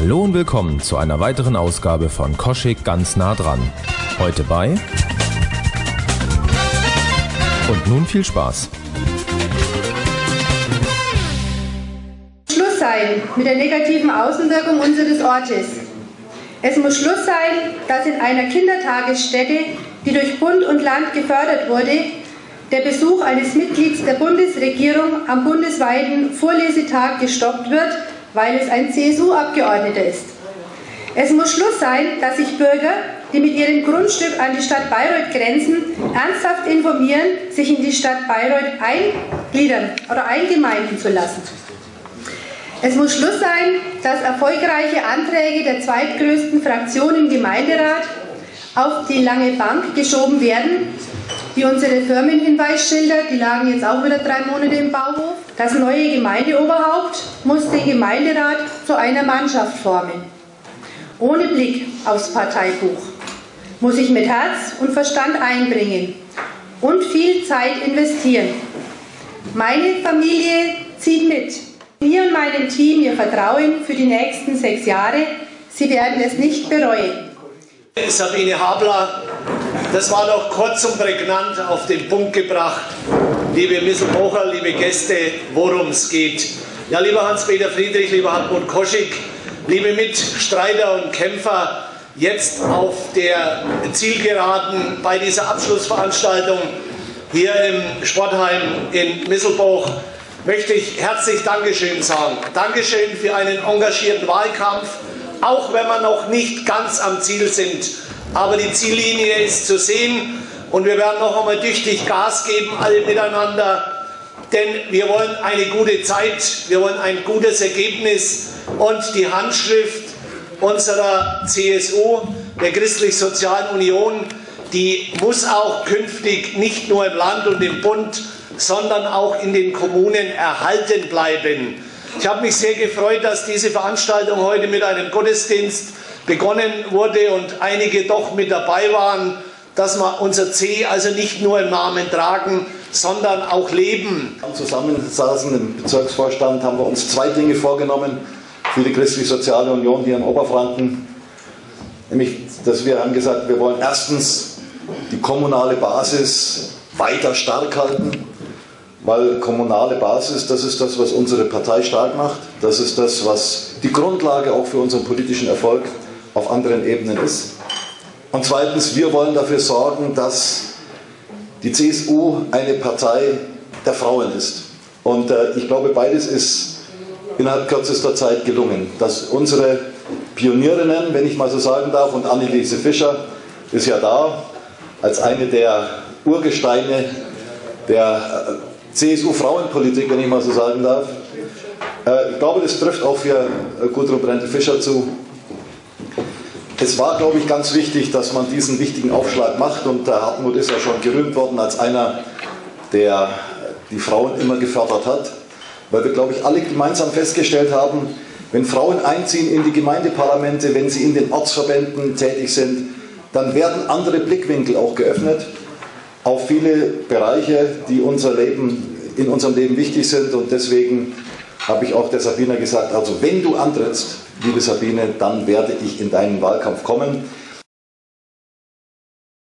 Hallo und willkommen zu einer weiteren Ausgabe von Koschek ganz nah dran. Heute bei... Und nun viel Spaß. Schluss sein mit der negativen Außenwirkung unseres Ortes. Es muss Schluss sein, dass in einer Kindertagesstätte, die durch Bund und Land gefördert wurde, der Besuch eines Mitglieds der Bundesregierung am bundesweiten Vorlesetag gestoppt wird, weil es ein CSU-Abgeordneter ist. Es muss Schluss sein, dass sich Bürger, die mit ihrem Grundstück an die Stadt Bayreuth grenzen, ernsthaft informieren, sich in die Stadt Bayreuth eingliedern oder eingemeinden zu lassen. Es muss Schluss sein, dass erfolgreiche Anträge der zweitgrößten Fraktion im Gemeinderat auf die lange Bank geschoben werden, wie unsere Firmenhinweisschilder, die lagen jetzt auch wieder 3 Monate im Bauhof. Das neue Gemeindeoberhaupt muss den Gemeinderat zu einer Mannschaft formen. Ohne Blick aufs Parteibuch. Muss ich mit Herz und Verstand einbringen und viel Zeit investieren. Meine Familie zieht mit. Mir und meinem Team ihr Vertrauen für die nächsten 6 Jahre. Sie werden es nicht bereuen. Sabine Habler, das war noch kurz und prägnant auf den Punkt gebracht. Liebe Misselbocher, liebe Gäste, worum es geht. Ja, lieber Hans-Peter Friedrich, lieber Hartmut Koschek, liebe Mitstreiter und Kämpfer, jetzt auf der Zielgeraden bei dieser Abschlussveranstaltung hier im Sportheim in Misselboch möchte ich herzlich Dankeschön sagen. Dankeschön für einen engagierten Wahlkampf, auch wenn wir noch nicht ganz am Ziel sind. Aber die Ziellinie ist zu sehen und wir werden noch einmal tüchtig Gas geben, alle miteinander. Denn wir wollen eine gute Zeit, wir wollen ein gutes Ergebnis und die Handschrift unserer CSU, der Christlich-Sozialen Union, die muss auch künftig nicht nur im Land und im Bund, sondern auch in den Kommunen erhalten bleiben. Ich habe mich sehr gefreut, dass diese Veranstaltung heute mit einem Gottesdienst begonnen wurde und einige doch mit dabei waren, dass wir unser C also nicht nur im Namen tragen, sondern auch leben. Zusammensaßen im Bezirksvorstand haben wir uns 2 Dinge vorgenommen für die Christlich-Soziale Union hier in Oberfranken. Nämlich, dass wir haben gesagt, wir wollen erstens die kommunale Basis weiter stark halten, weil kommunale Basis, das ist das, was unsere Partei stark macht. Das ist das, was die Grundlage auch für unseren politischen Erfolg auf anderen Ebenen ist. Und zweitens, wir wollen dafür sorgen, dass die CSU eine Partei der Frauen ist. Und ich glaube, beides ist innerhalb kürzester Zeit gelungen. Dass unsere Pionierinnen, wenn ich mal so sagen darf, und Anneliese Fischer ist ja da, als eine der Urgesteine der CSU-Frauenpolitik, wenn ich mal so sagen darf. Ich glaube, das trifft auch für Gudrun Brendel-Fischer zu. Es war, glaube ich, ganz wichtig, dass man diesen wichtigen Aufschlag macht und der Hartmut ist ja schon gerühmt worden als einer, der die Frauen immer gefördert hat, weil wir, glaube ich, alle gemeinsam festgestellt haben, wenn Frauen einziehen in die Gemeindeparlamente, wenn sie in den Ortsverbänden tätig sind, dann werden andere Blickwinkel auch geöffnet auf viele Bereiche, die in unserem Leben wichtig sind und deswegen habe ich auch der Sabine gesagt, also wenn du antrittst, liebe Sabine, dann werde ich in deinen Wahlkampf kommen.